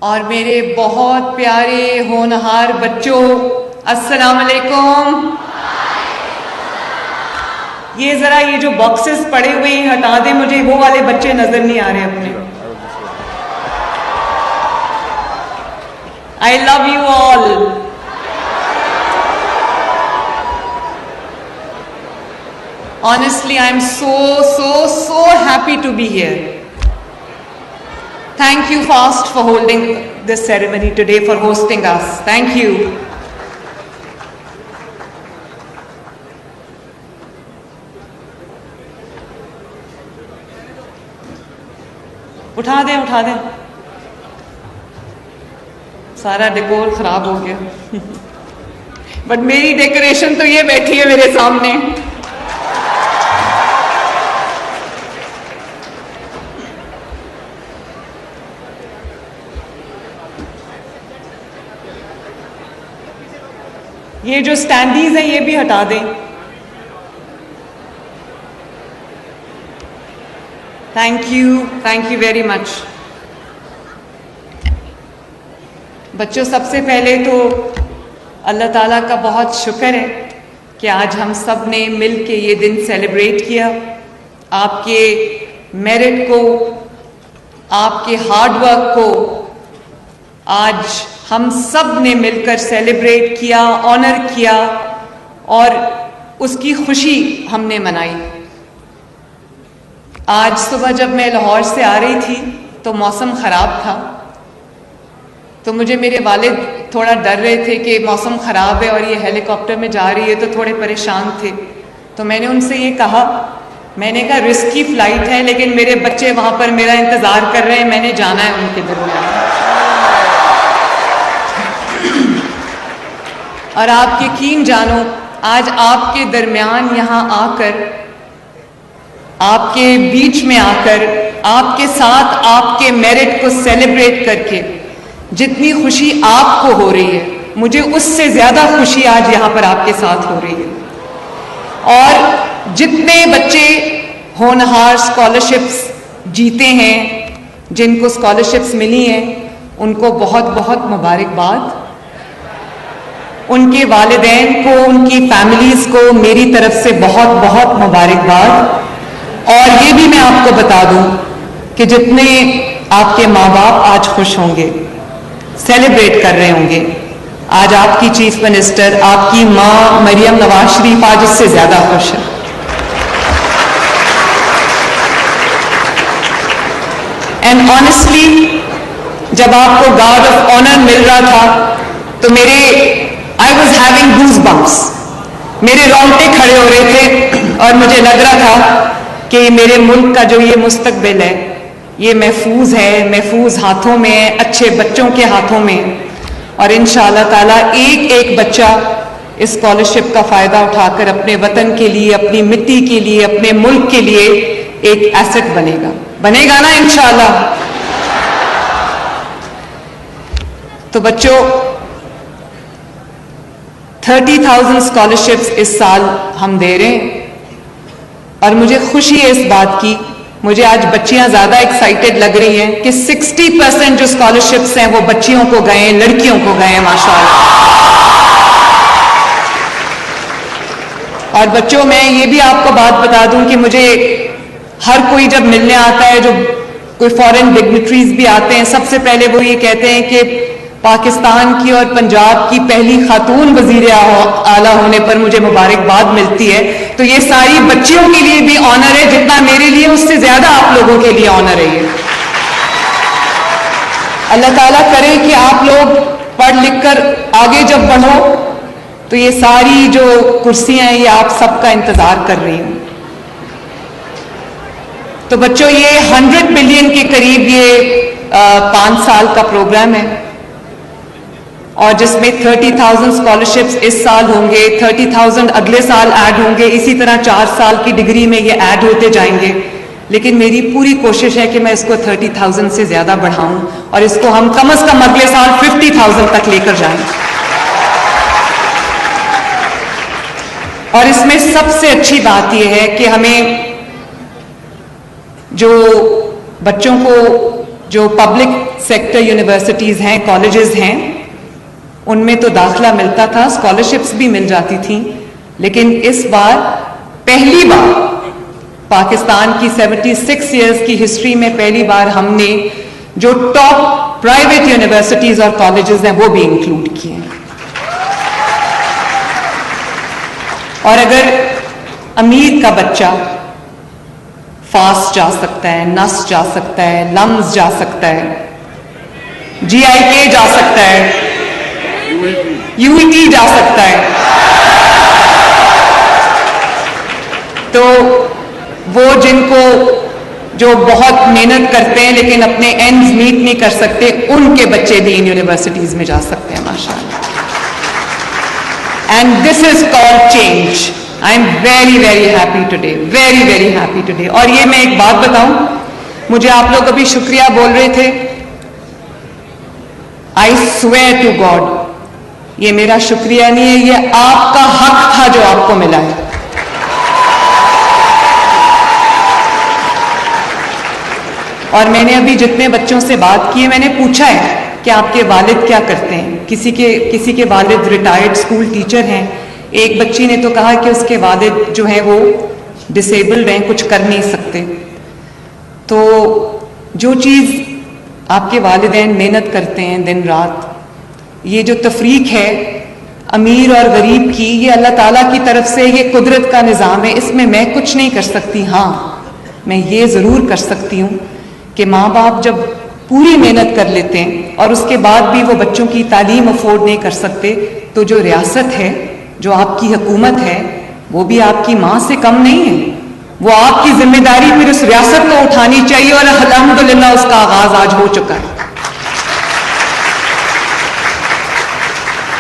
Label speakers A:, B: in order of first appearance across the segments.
A: और मेरे बहुत प्यारे होनहार बच्चों, अस्सलाम वालेकुम। ये जरा ये जो बॉक्सेस पड़े हुए हैं हटा दें, मुझे वो वाले बच्चे नजर नहीं आ रहे अपने। I love you all. Honestly, I'm so happy to be here. Thank you, FAST, for holding this ceremony today, for hosting us. Thank you. उठा दें। सारा डेकोर खराब हो गया। बट मेरी डेकोरेशन तो ये बैठी है मेरे सामने। ये जो स्टैंडीज हैं ये भी हटा दें। Thank you very much. बच्चों, सबसे पहले तो अल्लाह ताला का बहुत शुक्र है कि आज हम सब ने मिल के ये दिन सेलिब्रेट किया। आपके मेरिट को, आपके हार्ड वर्क को आज हम सब ने मिलकर सेलिब्रेट किया, ऑनर किया और उसकी खुशी हमने मनाई। आज सुबह जब मैं लाहौर से आ रही थी तो मौसम ख़राब था, तो मुझे मेरे वालिद थोड़ा डर रहे थे कि मौसम ख़राब है और ये हेलीकॉप्टर में जा रही है, तो थोड़े परेशान थे। तो मैंने उनसे ये कहा, मैंने कहा रिस्की फ़्लाइट है लेकिन मेरे बच्चे वहाँ पर मेरा इंतज़ार कर रहे हैं, मैंने जाना है उनके दरमियान। और आप यकीन जानो, आज आपके दरमियान यहाँ आकर, आपके बीच में आकर, आपके साथ आपके मेरिट को सेलिब्रेट करके जितनी खुशी आपको हो रही है, मुझे उससे ज़्यादा खुशी आज यहाँ पर आपके साथ हो रही है। और जितने बच्चे होनहार स्कॉलरशिप्स जीते हैं, जिनको स्कॉलरशिप्स मिली हैं, उनको बहुत बहुत मुबारकबाद। उनके वालिदैन को, उनकी फैमिलीज़ को मेरी तरफ से बहुत बहुत मुबारकबाद। और ये भी मैं आपको बता दूं कि जितने आपके माँ बाप आज खुश होंगे, सेलिब्रेट कर रहे होंगे, आज आपकी चीफ मिनिस्टर, आपकी माँ मरियम नवाज शरीफ आज इससे ज़्यादा खुश है। एंड ऑनेस्टली, जब आपको गार्ड ऑफ ऑनर मिल रहा था तो आई वॉज हैविंग गूज़बम्प्स, मेरे रोंगटे खड़े हो रहे थे और मुझे लग रहा था कि मेरे मुल्क का जो ये मुस्तकबिल है ये महफूज है, महफूज हाथों में है, अच्छे बच्चों के हाथों में। और इंशाअल्लाह ताला एक एक बच्चा इस स्कॉलरशिप का फ़ायदा उठाकर अपने वतन के लिए, अपनी मिट्टी के लिए, अपने मुल्क के लिए एक एसेट बनेगा ना इंशाअल्लाह। तो बच्चों, 30,000 स्कॉलरशिप्स इस साल हम दे रहे हैं और मुझे खुशी है इस बात की, मुझे आज बच्चियां ज़्यादा एक्साइटेड लग रही हैं कि 60% जो स्कॉलरशिप्स हैं वो बच्चियों को गए, लड़कियों को गए माशाअल्लाह। और बच्चों, मैं ये भी आपको बात बता दूं कि मुझे हर कोई जब मिलने आता है, जो कोई फॉरेन डिग्निटरीज भी आते हैं, सबसे पहले वो ये कहते हैं कि पाकिस्तान की और पंजाब की पहली खातून वजीर आला होने पर मुझे मुबारकबाद मिलती है। तो ये सारी बच्चियों के लिए भी ऑनर है, जितना मेरे लिए उससे ज्यादा आप लोगों के लिए ऑनर है ये। अल्लाह ताला करे कि आप लोग पढ़ लिख कर आगे जब बढ़ो तो ये सारी जो कुर्सियां हैं ये आप सबका इंतजार कर रही हैं। तो बच्चों, ये 100 बिलियन के करीब ये 5 साल का प्रोग्राम है और जिसमें 30,000 स्कॉलरशिप्स इस साल होंगे, 30,000 अगले साल ऐड होंगे, इसी तरह 4 साल की डिग्री में ये ऐड होते जाएंगे। लेकिन मेरी पूरी कोशिश है कि मैं इसको 30,000 से ज़्यादा बढ़ाऊं और इसको हम कम से कम अगले साल 50,000 तक लेकर जाएं। और इसमें सबसे अच्छी बात यह है कि हमें जो बच्चों को जो पब्लिक सेक्टर यूनिवर्सिटीज़ हैं, कॉलेजेस हैं, उनमें तो दाखिला मिलता था, स्कॉलरशिप्स भी मिल जाती थी, लेकिन इस बार पहली बार पाकिस्तान की 76 ईयर्स की हिस्ट्री में पहली बार हमने जो टॉप प्राइवेट यूनिवर्सिटीज और कॉलेजेस हैं वो भी इंक्लूड किए हैं। और अगर अमीर का बच्चा फास्ट जा सकता है, नस जा सकता है, लम्स जा सकता है, GIK जा सकता है, UET जा सकता है, तो वो जिनको जो बहुत मेहनत करते हैं लेकिन अपने एंड्स मीट नहीं कर सकते, उनके बच्चे भी इन यूनिवर्सिटीज में जा सकते हैं माशाअल्लाह। And this is called change. I am very very happy today, very very happy today. और ये मैं एक बात बताऊं, मुझे आप लोग अभी शुक्रिया बोल रहे थे, आई स्वेयर टू गॉड, ये मेरा शुक्रिया नहीं है, ये आपका हक था जो आपको मिला है। और मैंने अभी जितने बच्चों से बात की है, मैंने पूछा है कि आपके वालिद क्या करते हैं। किसी के वालिद रिटायर्ड स्कूल टीचर हैं, एक बच्ची ने तो कहा कि उसके वालिद जो है वो डिसेबल्ड हैं, कुछ कर नहीं सकते। तो जो चीज़ आपके वालिदैन मेहनत करते हैं दिन रात, ये जो तफरीक है अमीर और गरीब की, ये अल्लाह ताला की तरफ से ये कुदरत का निज़ाम है, इसमें मैं कुछ नहीं कर सकती। हाँ, मैं ये ज़रूर कर सकती हूँ कि माँ बाप जब पूरी मेहनत कर लेते हैं और उसके बाद भी वो बच्चों की तालीम अफोर्ड नहीं कर सकते, तो जो रियासत है, जो आपकी हुकूमत है, वो भी आपकी माँ से कम नहीं है। वो आपकी जिम्मेदारी फिर उस रियासत को उठानी चाहिए, और अल्हम्दुलिल्लाह उसका आगाज आज हो चुका है।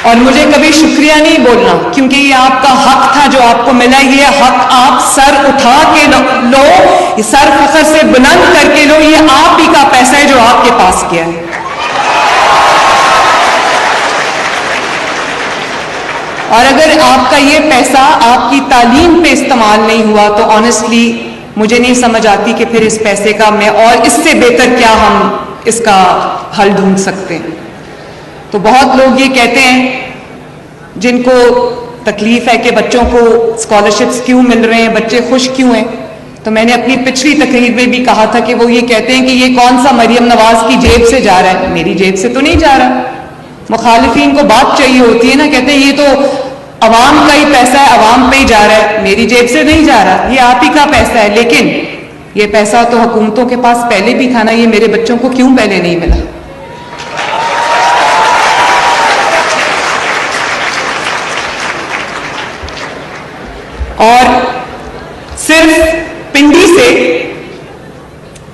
A: और मुझे कभी शुक्रिया नहीं बोलना, क्योंकि ये आपका हक था जो आपको मिला। ये हक आप सर उठा के लो, सर फख्र से बुलंद करके लो, ये आप ही का पैसा है जो आपके पास किया है। और अगर आपका ये पैसा आपकी तालीम पे इस्तेमाल नहीं हुआ, तो ऑनेस्टली मुझे नहीं समझ आती कि फिर इस पैसे का मैं और इससे बेहतर क्या हम इसका हल ढूंढ सकते हैं। तो बहुत लोग ये कहते हैं जिनको तकलीफ है कि बच्चों को स्कॉलरशिप्स क्यों मिल रहे हैं, बच्चे खुश क्यों हैं। तो मैंने अपनी पिछली तकरीर में भी कहा था कि वो ये कहते हैं कि ये कौन सा मरियम नवाज की जेब से जा रहा है। मेरी जेब से तो नहीं जा रहा। मुखालिफिन को बात चाहिए होती है ना, कहते हैं ये तो अवाम का ही पैसा है, अवाम पे ही जा रहा है, मेरी जेब से नहीं जा रहा, ये आप ही का पैसा है। लेकिन ये पैसा तो हुकूमतों के पास पहले भी था ना, ये मेरे बच्चों को क्यों पहले नहीं मिला। और सिर्फ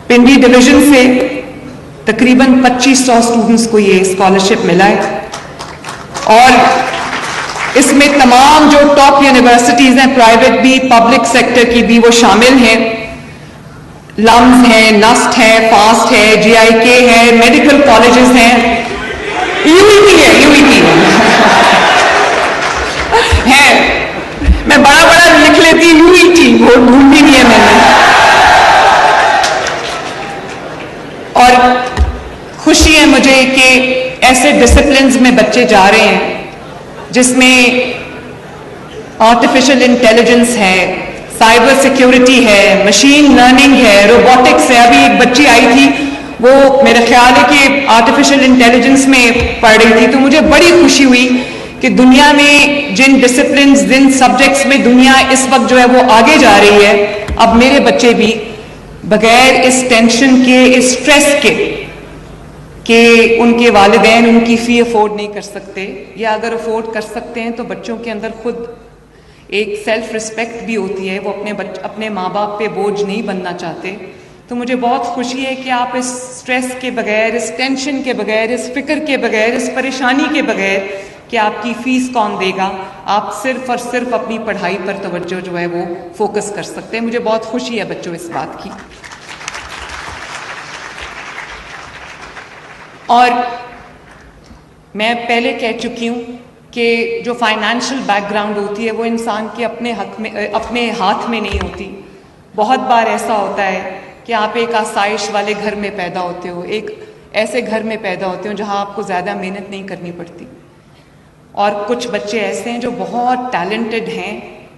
A: पिंडी डिवीजन से तकरीबन 2500 स्टूडेंट्स को ये स्कॉलरशिप मिला है। और इसमें तमाम जो टॉप यूनिवर्सिटीज हैं, प्राइवेट भी पब्लिक सेक्टर की भी, वो शामिल हैं। लम्स है, नस्ट है, फास्ट है, GIK है, मेडिकल कॉलेजेस हैं, UET है। मैं बड़ा बड़ा लिख लेती UET, वो ढूंढी नहीं है मैंने। और खुशी है मुझे कि ऐसे डिसिप्लिन्स में बच्चे जा रहे हैं जिसमें आर्टिफिशियल इंटेलिजेंस है, साइबर सिक्योरिटी है, मशीन लर्निंग है, रोबोटिक्स है। अभी एक बच्ची आई थी, वो मेरा ख्याल है कि आर्टिफिशियल इंटेलिजेंस में पढ़ रही थी। तो मुझे बड़ी खुशी हुई कि दुनिया में जिन डिसिप्लिन्स, जिन सब्जेक्ट्स में दुनिया इस वक्त जो है वो आगे जा रही है, अब मेरे बच्चे भी बगैर इस टेंशन के, इस स्ट्रेस के उनके वालिदैन उनकी फी अफोर्ड नहीं कर सकते, या अगर अफोर्ड कर सकते हैं तो बच्चों के अंदर खुद एक सेल्फ रिस्पेक्ट भी होती है, वो अपने माँ बाप पे बोझ नहीं बनना चाहते। तो मुझे बहुत खुशी है कि आप इस स्ट्रेस के बगैर, इस टेंशन के बगैर, इस फिक्र के बगैर, इस परेशानी के बगैर कि आपकी फीस कौन देगा, आप सिर्फ और सिर्फ अपनी पढ़ाई पर तवज्जो जो है वो फोकस कर सकते हैं। मुझे बहुत खुशी है बच्चों इस बात की। और मैं पहले कह चुकी हूँ कि जो फाइनेंशियल बैकग्राउंड होती है वो इंसान के अपने हाथ में नहीं होती। बहुत बार ऐसा होता है कि आप एक आसाइश वाले घर में पैदा होते हो, एक ऐसे घर में पैदा होते हो जहां आपको ज़्यादा मेहनत नहीं करनी पड़ती। और कुछ बच्चे ऐसे हैं जो बहुत टैलेंटेड हैं,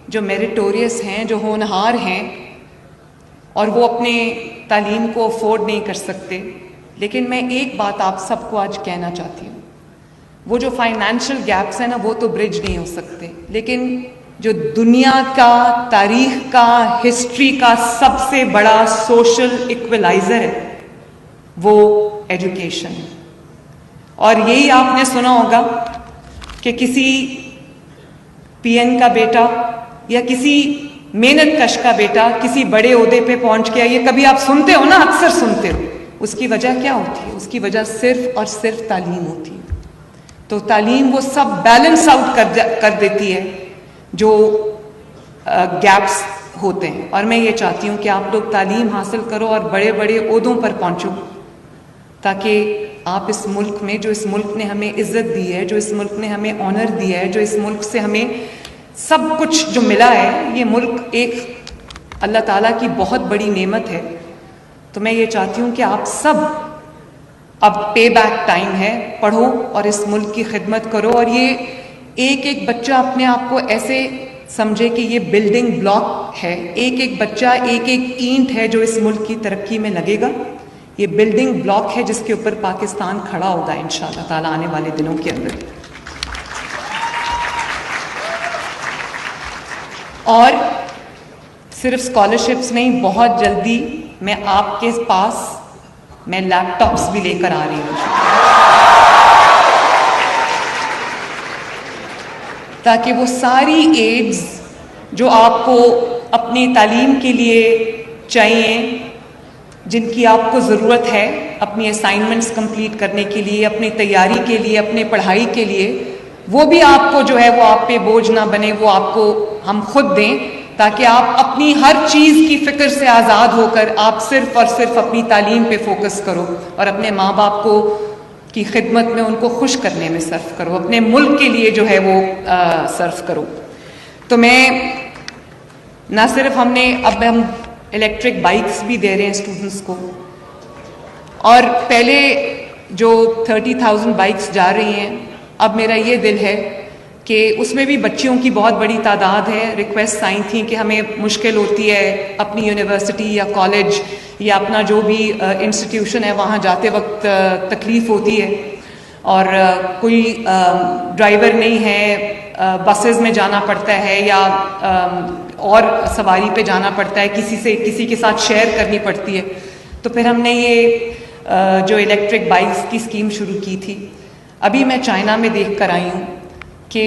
A: जो मेरिटोरियस हैं, जो होनहार हैं, और वो अपने तालीम को अफोर्ड नहीं कर सकते। लेकिन मैं एक बात आप सबको आज कहना चाहती हूँ, वो जो फाइनेंशियल गैप्स हैं ना, वो तो ब्रिज नहीं हो सकते, लेकिन जो दुनिया का, तारीख का, हिस्ट्री का सबसे बड़ा सोशल इक्वलाइजर है वो एजुकेशन है। और यही आपने सुना होगा कि किसी पीएन का बेटा या किसी मेहनत कश का बेटा किसी बड़े ओहदे पे पहुंच गया, ये कभी आप सुनते हो ना, अक्सर सुनते हो। उसकी वजह क्या होती है? उसकी वजह सिर्फ और सिर्फ तालीम होती है। तो तालीम वो सब बैलेंस आउट कर देती है जो गैप्स होते हैं। और मैं ये चाहती हूँ कि आप लोग तालीम हासिल करो और बड़े बड़े ओहदों पर पहुंचो, ताकि आप इस मुल्क में, जो इस मुल्क ने हमें इज्जत दी है, जो इस मुल्क ने हमें ऑनर दिया है, जो इस मुल्क से हमें सब कुछ जो मिला है, ये मुल्क एक अल्लाह ताला की बहुत बड़ी नेमत है। तो मैं ये चाहती हूँ कि आप सब, अब पे बैक टाइम है, पढ़ो और इस मुल्क की खिदमत करो। और ये एक एक बच्चा अपने आप को ऐसे समझे कि ये बिल्डिंग ब्लॉक है, एक एक बच्चा एक एक ईंट है जो इस मुल्क की तरक्की में लगेगा। ये बिल्डिंग ब्लॉक है जिसके ऊपर पाकिस्तान खड़ा होगा इंशाअल्लाह ताला आने वाले दिनों के अंदर। और सिर्फ स्कॉलरशिप्स नहीं, बहुत जल्दी मैं आपके पास मैं लैपटॉप्स भी लेकर आ रही हूँ, ताकि वो सारी एड्स जो आपको अपनी तालीम के लिए चाहिए, जिनकी आपको ज़रूरत है अपनी असाइनमेंट्स कंप्लीट करने के लिए, अपनी तैयारी के लिए, अपने पढ़ाई के लिए, वो भी आपको जो है वो आप पे बोझ ना बने, वो आपको हम खुद दें, ताकि आप अपनी हर चीज़ की फ़िक्र से आज़ाद होकर आप सिर्फ और सिर्फ अपनी तालीम पे फोकस करो और अपने माँ बाप को की खिदमत में, उनको खुश करने में सर्फ करो, अपने मुल्क के लिए जो है वो सर्फ करो। तो मैं ना सिर्फ अब हम इलेक्ट्रिक बाइक्स भी दे रहे हैं स्टूडेंट्स को, और पहले जो 30,000 बाइक्स जा रही हैं, अब मेरा ये दिल है कि उसमें भी बच्चियों की बहुत बड़ी तादाद है। रिक्वेस्ट आई थी कि हमें मुश्किल होती है अपनी यूनिवर्सिटी या कॉलेज या अपना जो भी इंस्टीट्यूशन है वहाँ जाते वक्त तकलीफ़ होती है, और कोई ड्राइवर नहीं है, बसेस में जाना पड़ता है या और सवारी पे जाना पड़ता है, किसी के साथ शेयर करनी पड़ती है। तो फिर हमने ये जो इलेक्ट्रिक बाइक्स की स्कीम शुरू की थी। अभी मैं चाइना में देख कर आई हूँ कि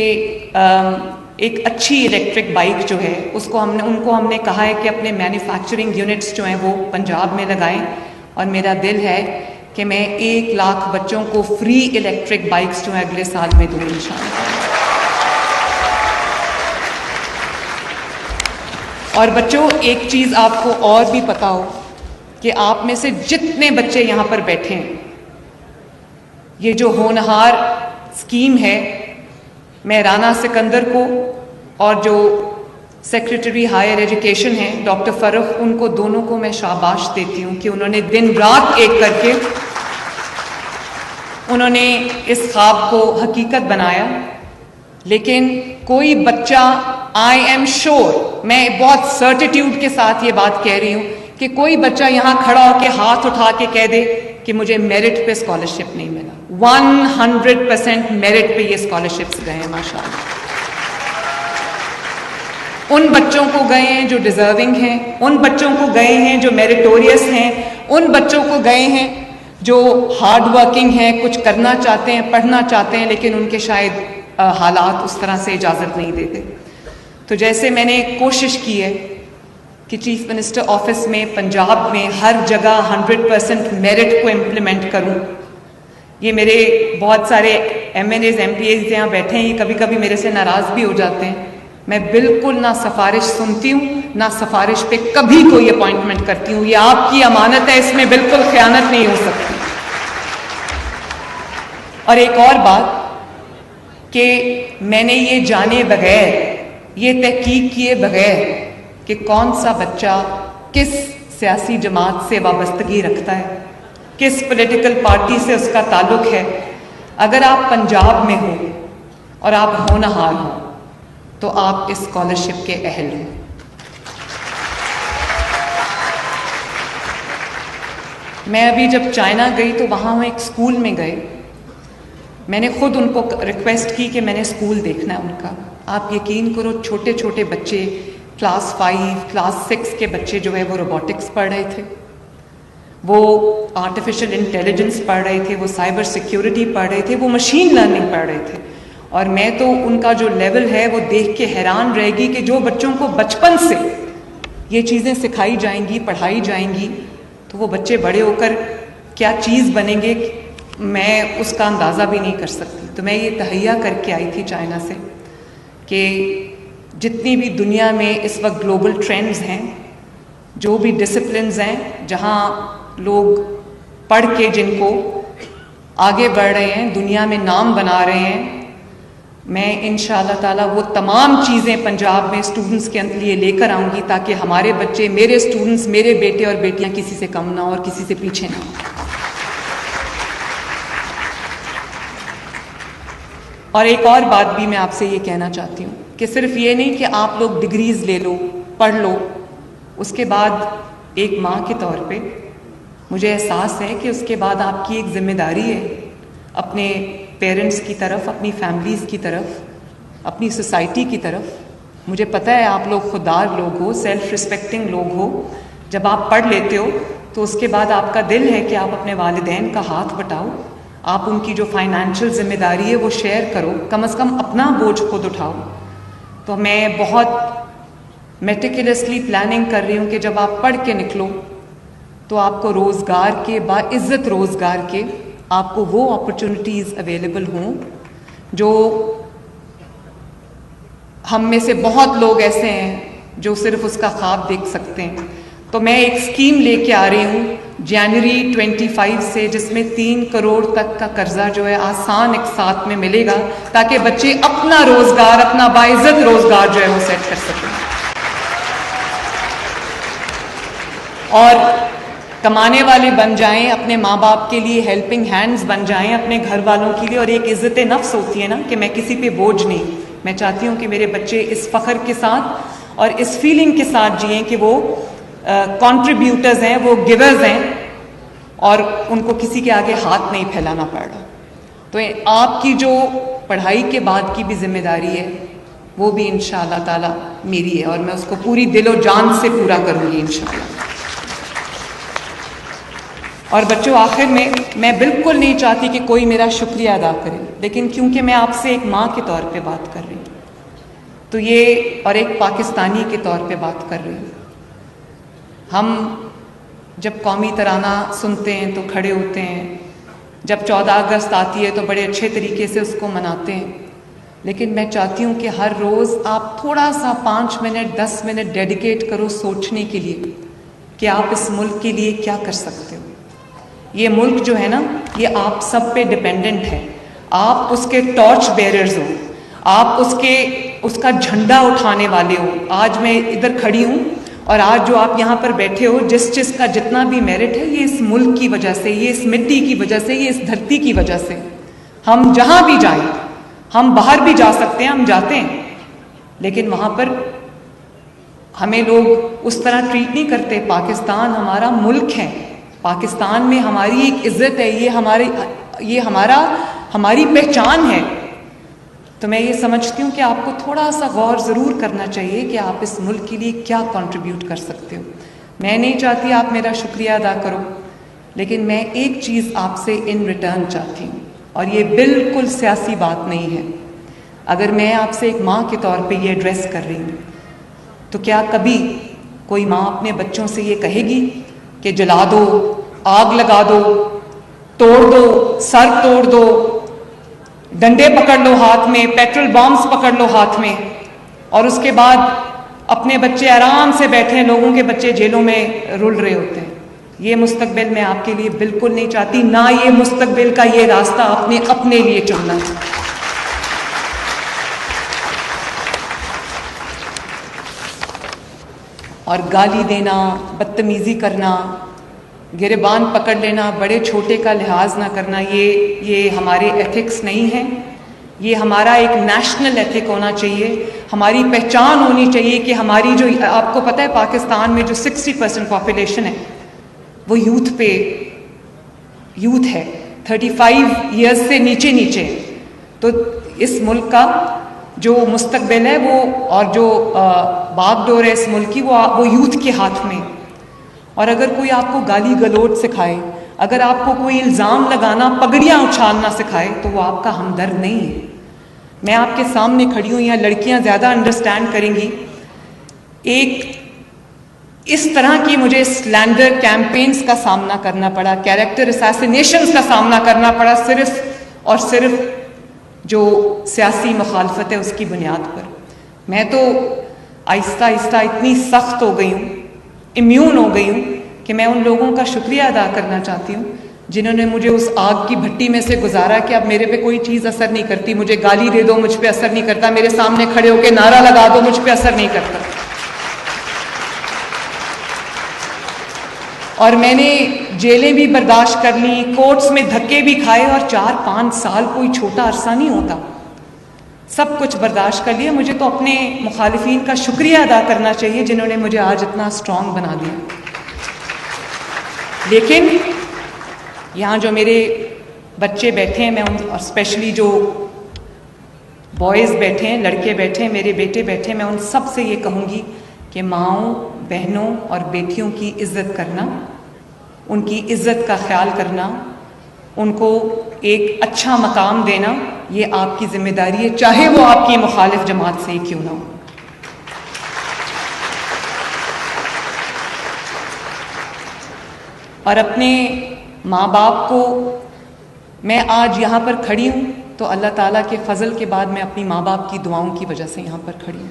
A: एक अच्छी इलेक्ट्रिक बाइक जो है उनको हमने कहा है कि अपने मैन्युफैक्चरिंग यूनिट्स जो हैं वो पंजाब में लगाएं, और मेरा दिल है कि मैं 1 लाख बच्चों को फ्री इलेक्ट्रिक बाइक्स जो है अगले साल में दूँ इंशाअल्लाह। और बच्चों, एक चीज़ आपको और भी पता हो कि आप में से जितने बच्चे यहाँ पर बैठे हैं, ये जो होनहार स्कीम है, मैं राना सिकंदर को और जो सेक्रेटरी हायर एजुकेशन है डॉक्टर फरूख, उनको दोनों को मैं शाबाश देती हूँ कि उन्होंने दिन रात एक करके उन्होंने इस ख्वाब को हकीकत बनाया। लेकिन कोई बच्चा, आई एम श्योर, मैं बहुत सर्टिट्यूड के साथ ये बात कह रही हूँ कि कोई बच्चा यहाँ खड़ा होकर हाथ उठा के कह दे कि मुझे मेरिट पे स्कॉलरशिप नहीं मिला। 100% मेरिट पे ये स्कॉलरशिप्स गए हैं माशाल्लाह। उन बच्चों को गए हैं जो डिजर्विंग हैं, उन बच्चों को गए हैं जो मेरिटोरियस हैं, उन बच्चों को गए हैं जो हार्ड वर्किंग हैं, कुछ करना चाहते हैं, पढ़ना चाहते हैं, लेकिन उनके शायद हालात उस तरह से इजाज़त नहीं देते। तो जैसे मैंने कोशिश की है कि चीफ मिनिस्टर ऑफिस में, पंजाब में, हर जगह 100% मेरिट को इम्प्लीमेंट करूं। ये मेरे बहुत सारे MLAs MPAs यहाँ बैठे हैं, ये कभी कभी मेरे से नाराज़ भी हो जाते हैं। मैं बिल्कुल ना सिफारिश सुनती हूँ, ना सिफारिश पे कभी कोई अपॉइंटमेंट करती हूँ। ये आपकी अमानत है, इसमें बिल्कुल खयानत नहीं हो सकती। और एक और बात कि मैंने ये जाने बगैर, ये तहकीक किए बगैर कि कौन सा बच्चा किस सियासी जमात से वाबस्तगी रखता है, किस पॉलिटिकल पार्टी से उसका ताल्लुक है। अगर आप पंजाब में हो और आप होनहार हो तो आप इस स्कॉलरशिप के अहल हो। मैं अभी जब चाइना गई तो वहाँ हम एक स्कूल में गए, मैंने खुद उनको रिक्वेस्ट की कि मैंने स्कूल देखना है उनका। आप यकीन करो, छोटे छोटे बच्चे क्लास 5, क्लास 6 के बच्चे जो है वो रोबोटिक्स पढ़ रहे थे, वो आर्टिफिशियल इंटेलिजेंस पढ़ रहे थे, वो साइबर सिक्योरिटी पढ़ रहे थे, वो मशीन लर्निंग पढ़ रहे थे। और मैं तो उनका जो लेवल है वो देख के हैरान रहेगी कि जो बच्चों को बचपन से ये चीज़ें सिखाई जाएंगी, पढ़ाई जाएंगी, तो वो बच्चे बड़े होकर क्या चीज़ बनेंगे, मैं उसका अंदाज़ा भी नहीं कर सकती। तो मैं ये तहैया करके आई थी चाइना से कि जितनी भी दुनिया में इस वक्त ग्लोबल ट्रेंड्स हैं, जो भी डिसिप्लिन्स हैं जहाँ लोग पढ़ के जिनको आगे बढ़ रहे हैं, दुनिया में नाम बना रहे हैं, मैं इंशाअल्लाह ताला वो तमाम चीज़ें पंजाब में स्टूडेंट्स के लिए लेकर आऊँगी ताकि हमारे बच्चे, मेरे स्टूडेंट्स, मेरे बेटे और बेटियाँ किसी से कम ना हो और किसी से पीछे ना हो। और एक और बात भी मैं आपसे ये कहना चाहती हूँ कि सिर्फ ये नहीं कि आप लोग डिग्रीज ले लो, पढ़ लो, उसके बाद एक माँ के तौर पे मुझे एहसास है कि उसके बाद आपकी एक जिम्मेदारी है अपने पेरेंट्स की तरफ, अपनी फैमिलीज़ की तरफ, अपनी सोसाइटी की तरफ। मुझे पता है आप लोग खुददार लोग हो, सेल्फ रिस्पेक्टिंग लोग हो। जब आप पढ़ लेते हो तो उसके बाद आपका दिल है कि आप अपने वालिदैन का हाथ बटाओ, आप उनकी जो फाइनेंशियल जिम्मेदारी है वो शेयर करो, कम से कम अपना बोझ खुद उठाओ। तो मैं बहुत मेटिकुलसली प्लानिंग कर रही हूँ कि जब आप पढ़ के निकलो तो आपको रोज़गार के, बाइज़्ज़त रोज़गार के, आपको वो अपॉर्चुनिटीज़ अवेलेबल हों जो हम में से बहुत लोग ऐसे हैं जो सिर्फ उसका ख्वाब देख सकते हैं। तो मैं एक स्कीम लेके आ रही हूँ जनवरी 25 से, जिसमें 3 करोड़ तक का कर्जा जो है आसान एक साथ में मिलेगा ताकि बच्चे अपना रोजगार, अपना बाइज़्ज़त रोजगार जो है वो सेट कर सकें और कमाने वाले बन जाएं, अपने माँ बाप के लिए हेल्पिंग हैंड्स बन जाएं, अपने घर वालों के लिए। और एक इज्जत नफ्स होती है ना कि मैं किसी पे बोझ नहीं, मैं चाहती हूँ कि मेरे बच्चे इस फ़ख्र के साथ और इस फीलिंग के साथ जिएं कि वो कंट्रीब्यूटर्स हैं, वो गिवर्स हैं और उनको किसी के आगे हाथ नहीं फैलाना पड़ रहा। तो आपकी जो पढ़ाई के बाद की भी जिम्मेदारी है वो भी इंशाअल्लाह ताला मेरी है और मैं उसको पूरी दिलो जान से पूरा करूँगी इंशाअल्लाह। और बच्चों, आखिर में मैं बिल्कुल नहीं चाहती कि कोई मेरा शुक्रिया अदा करे, लेकिन क्योंकि मैं आपसे एक माँ के तौर पे बात कर रही हूँ तो ये, और एक पाकिस्तानी के तौर पे बात कर रही हूँ। हम जब कौमी तराना सुनते हैं तो खड़े होते हैं, जब 14 अगस्त आती है तो बड़े अच्छे तरीके से उसको मनाते हैं, लेकिन मैं चाहती हूँ कि हर रोज़ आप थोड़ा सा 5 मिनट 10 मिनट डेडिकेट करो सोचने के लिए कि आप इस मुल्क के लिए क्या कर सकते हो। ये मुल्क जो है ना, ये आप सब पे डिपेंडेंट है। आप उसके टॉर्च बेरर्स हो, आप उसका झंडा उठाने वाले हो। आज मैं इधर खड़ी हूँ और आज जो आप यहाँ पर बैठे हो, जिस चीज़ का जितना भी मेरिट है, ये इस मुल्क की वजह से, ये इस मिट्टी की वजह से, ये इस धरती की वजह से। हम जहाँ भी जाएं, हम बाहर भी जा सकते हैं, हम जाते हैं, लेकिन वहाँ पर हमें लोग उस तरह ट्रीट नहीं करते। पाकिस्तान हमारा मुल्क है, पाकिस्तान में हमारी एक इज्जत है, ये हमारी पहचान है। तो मैं ये समझती हूँ कि आपको थोड़ा सा गौर ज़रूर करना चाहिए कि आप इस मुल्क के लिए क्या कंट्रीब्यूट कर सकते हो। मैं नहीं चाहती आप मेरा शुक्रिया अदा करो, लेकिन मैं एक चीज़ आपसे इन रिटर्न चाहती हूँ, और ये बिल्कुल सियासी बात नहीं है। अगर मैं आपसे एक माँ के तौर पे ये एड्रेस कर रही हूँ तो क्या कभी कोई माँ अपने बच्चों से ये कहेगी कि जला दो, आग लगा दो, तोड़ दो, सर तोड़ दो, डंडे पकड़ लो हाथ में, पेट्रोल बॉम्ब्स पकड़ लो हाथ में, और उसके बाद अपने बच्चे आराम से बैठे हैं, लोगों के बच्चे जेलों में रुल रहे होते हैं। ये मुस्तकबिल मैं आपके लिए बिल्कुल नहीं चाहती, ना ये मुस्तकबिल का ये रास्ता आपने अपने लिए चुनना है। और गाली देना, बदतमीज़ी करना, गिरेबान पकड़ लेना, बड़े छोटे का लिहाज ना करना, ये हमारे एथिक्स नहीं हैं। ये हमारा एक नेशनल एथिक होना चाहिए, हमारी पहचान होनी चाहिए कि हमारी जो, आपको पता है पाकिस्तान में जो 60% पॉपुलेशन है वो यूथ है, 35 ईयर्स से नीचे। तो इस मुल्क का जो मुस्तकबिल है वो, और जो बागडोर है इस मुल्क की, वो यूथ के हाथ में। और अगर कोई आपको गाली गलौज सिखाए, अगर आपको कोई इल्ज़ाम लगाना, पगड़ियाँ उछालना सिखाए, तो वो आपका हमदर्द नहीं है। मैं आपके सामने खड़ी हूँ, यहाँ लड़कियाँ ज़्यादा अंडरस्टैंड करेंगी। एक इस तरह की मुझे स्लैंडर कैंपेन्स का सामना करना पड़ा, कैरेक्टर असैसिनेशंस का सामना करना पड़ा, सिर्फ और सिर्फ जो सियासी मुखालफत है उसकी बुनियाद पर। मैं तो आहिस्ता आहिस्ता इतनी सख्त हो गई हूँ, इम्यून हो गई हूँ, कि मैं उन लोगों का शुक्रिया अदा करना चाहती हूँ जिन्होंने मुझे उस आग की भट्टी में से गुजारा कि अब मेरे पे कोई चीज़ असर नहीं करती। मुझे गाली दे दो, मुझ पे असर नहीं करता। मेरे सामने खड़े होकर नारा लगा दो, मुझ पे असर नहीं करता। और मैंने जेलें भी बर्दाश्त कर ली, कोर्ट्स में धक्के भी खाए, और 4-5 साल कोई छोटा अरसा नहीं होता। सब कुछ बर्दाश्त कर लिया। मुझे तो अपने मुखालिफिन का शुक्रिया अदा करना चाहिए जिन्होंने मुझे आज इतना स्ट्रांग बना दिया। लेकिन यहाँ जो मेरे बच्चे बैठे हैं, मैं उन, और स्पेशली जो बॉयज़ बैठे हैं, लड़के बैठे हैं, मेरे बेटे बैठे हैं, मैं उन सब से ये कहूँगी कि माँओं, बहनों और बेटियों की इज़्ज़त करना, उनकी इज़्ज़त का ख्याल करना, उनको एक अच्छा मकाम देना, ये आपकी जिम्मेदारी है, चाहे वो आपकी मुखालिफ जमात से ही क्यों ना हो। और अपने माँ बाप को, मैं आज यहाँ पर खड़ी हूँ तो अल्लाह ताला के फ़ज़ल के बाद मैं अपनी माँ बाप की दुआओं की वजह से यहाँ पर खड़ी हूँ।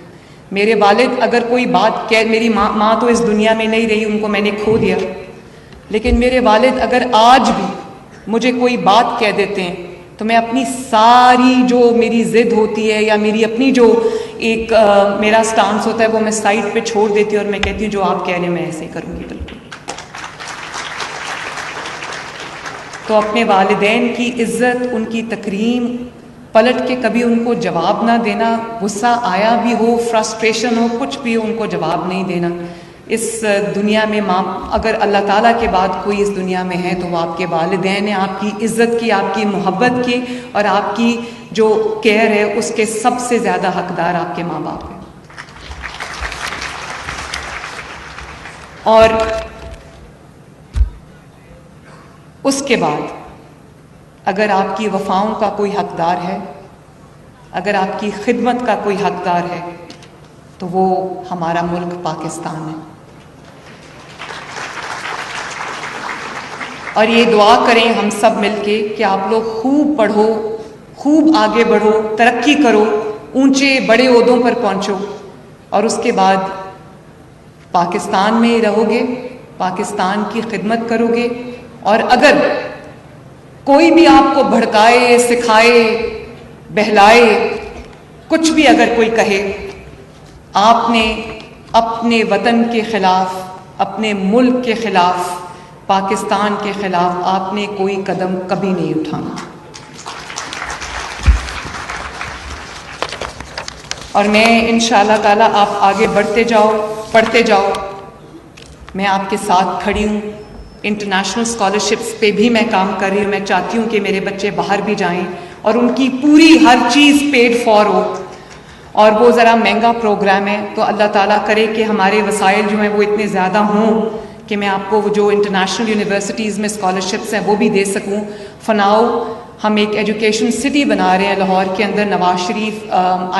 A: मेरे वालिद अगर कोई बात कह, मेरी माँ तो इस दुनिया में नहीं रही, उनको मैंने खो दिया, लेकिन मेरे वालिद अगर आज भी मुझे कोई बात कह देते हैं तो मैं अपनी सारी जो मेरी ज़िद होती है या मेरी अपनी जो एक मेरा स्टांस होता है वो मैं साइड पे छोड़ देती हूँ और मैं कहती हूँ जो आप कह रहे हैं मैं ऐसे ही करूँगी। बिल्कुल। तो अपने वालिदैन की इज़्ज़त, उनकी तकरीम, पलट के कभी उनको जवाब ना देना, गुस्सा आया भी हो, फ्रस्ट्रेशन हो, कुछ भी हो, उनको जवाब नहीं देना। इस दुनिया में माँ, अगर अल्लाह ताला के बाद कोई इस दुनिया में है तो वो आपके वालिदैन हैं। आपकी इज़्ज़त की, आपकी मोहब्बत की और आपकी जो केयर है उसके सबसे ज़्यादा हकदार आपके माँ बाप हैं। और उसके बाद अगर आपकी वफ़ाओं का कोई हकदार है, अगर आपकी खिदमत का कोई हकदार है, तो वो हमारा मुल्क पाकिस्तान है। और ये दुआ करें हम सब मिलके कि आप लोग खूब पढ़ो, खूब आगे बढ़ो, तरक्की करो, ऊंचे बड़े ओहदों पर पहुंचो, और उसके बाद पाकिस्तान में ही रहोगे, पाकिस्तान की खिदमत करोगे। और अगर कोई भी आपको भड़काए, सिखाए, बहलाए, कुछ भी अगर कोई कहे, आपने अपने वतन के ख़िलाफ़, अपने मुल्क के ख़िलाफ़, पाकिस्तान के ख़िलाफ़ आपने कोई कदम कभी नहीं उठाना। और मैं इंशाअल्लाह ताला आप आगे बढ़ते जाओ, पढ़ते जाओ, मैं आपके साथ खड़ी हूँ। इंटरनेशनल स्कॉलरशिप्स पे भी मैं काम कर रही हूँ। मैं चाहती हूँ कि मेरे बच्चे बाहर भी जाएं और उनकी पूरी हर चीज़ पेड फॉर हो। और वो ज़रा महंगा प्रोग्राम है, तो अल्लाह ताला करे कि हमारे वसाइल जो हैं वो इतने ज़्यादा हों कि मैं आपको वो जो इंटरनेशनल यूनिवर्सिटीज़ में स्कॉलरशिप्स हैं वो भी दे सकूँ। फनाओ हम एक एजुकेशन सिटी बना रहे हैं लाहौर के अंदर, नवाज शरीफ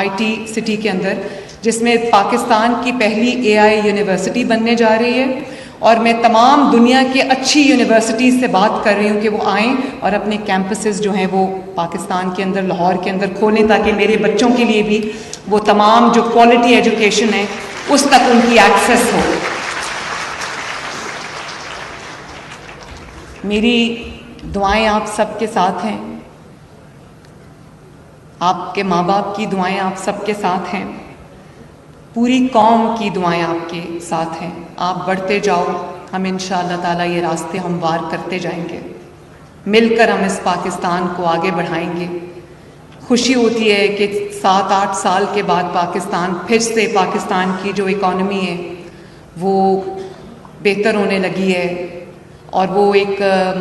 A: IT सिटी के अंदर, जिसमें पाकिस्तान की पहली AI यूनिवर्सिटी बनने जा रही है। और मैं तमाम दुनिया के अच्छी यूनिवर्सिटीज़ से बात कर रही हूँ कि वो आएँ और अपने कैंपसेस जो हैं वो पाकिस्तान के अंदर, लाहौर के अंदर खोलें, ताकि मेरे बच्चों के लिए भी वो तमाम जो क्वालिटी एजुकेशन है उस तक उनकी एक्सेस हो। मेरी दुआएं आप सबके साथ हैं, आपके माँ बाप की दुआएं आप सबके साथ हैं। पूरी कौम की दुआएं आपके साथ हैं। आप बढ़ते जाओ, हम इंशाअल्लाह ताला ये रास्ते हमवार करते जाएंगे। मिलकर हम इस पाकिस्तान को आगे बढ़ाएंगे। खुशी होती है कि 7-8 साल के बाद पाकिस्तान फिर से, पाकिस्तान की जो इकॉनमी है वो बेहतर होने लगी है और वो एक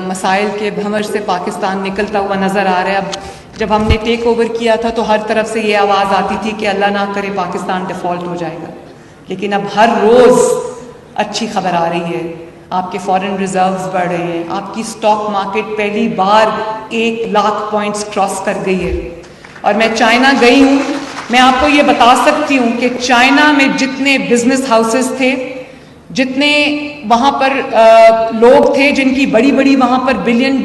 A: मसाइल के भंवर से पाकिस्तान निकलता हुआ नज़र आ रहा है। अब जब हमने टेक ओवर किया था तो हर तरफ से ये आवाज़ आती थी कि अल्लाह ना करे पाकिस्तान डिफ़ॉल्ट हो जाएगा, लेकिन अब हर रोज़ अच्छी खबर आ रही है। आपके फॉरेन रिजर्व्स बढ़ रहे हैं, आपकी स्टॉक मार्केट पहली बार 1 लाख पॉइंट्स क्रॉस कर गई है। और मैं चाइना गई हूँ, मैं आपको ये बता सकती हूँ कि चाइना में जितने बिजनेस हाउसेस थे, जितने वहाँ पर लोग थे जिनकी बड़ी बड़ी वहाँ पर $बिलियन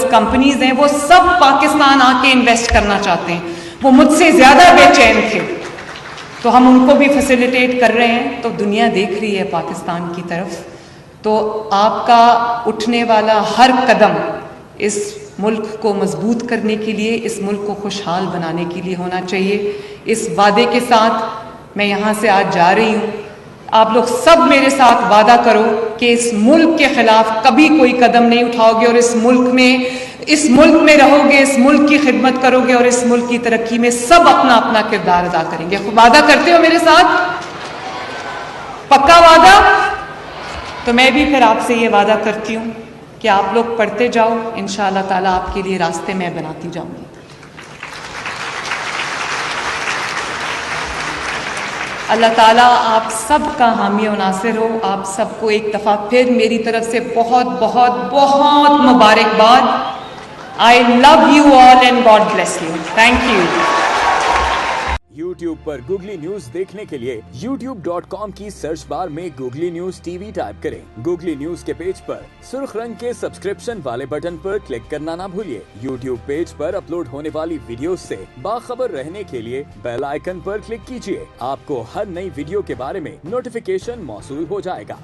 A: कंपनीज हैं, वो सब पाकिस्तान आके इन्वेस्ट करना चाहते हैं। वो मुझसे ज़्यादा बेचैन थे, तो हम उनको भी फैसिलिटेट कर रहे हैं। तो दुनिया देख रही है पाकिस्तान की तरफ। तो आपका उठने वाला हर कदम इस मुल्क को मजबूत करने के लिए, इस मुल्क को खुशहाल बनाने के लिए होना चाहिए। इस वादे के साथ मैं यहाँ से आज जा रही हूँ। आप लोग सब मेरे साथ वादा करो कि इस मुल्क के खिलाफ कभी कोई कदम नहीं उठाओगे और इस मुल्क में रहोगे, इस मुल्क की खिदमत करोगे और इस मुल्क की तरक्की में सब अपना अपना किरदार अदा करेंगे। वादा करते हो मेरे साथ? पक्का वादा? तो मैं भी फिर आपसे ये वादा करती हूँ कि आप लोग पढ़ते जाओ, इंशाअल्लाह ताला आपके लिए रास्ते मैं बनाती जाऊंगी। अल्लाह ताला आप सब का हामी और नासिर हो। आप सबको एक दफ़ा फिर मेरी तरफ से बहुत बहुत बहुत मुबारकबाद। I love you all and God bless you. Thank you.
B: YouTube पर गूगली न्यूज देखने के लिए youtube.com की सर्च बार में गूगली न्यूज टीवी टाइप करें। गूगली न्यूज के पेज पर सुर्ख रंग के सब्सक्रिप्शन वाले बटन पर क्लिक करना ना भूलिए। YouTube पेज पर अपलोड होने वाली वीडियो से बाखबर रहने के लिए बेल आइकन पर क्लिक कीजिए। आपको हर नई वीडियो के बारे में नोटिफिकेशन मौसूल हो जाएगा।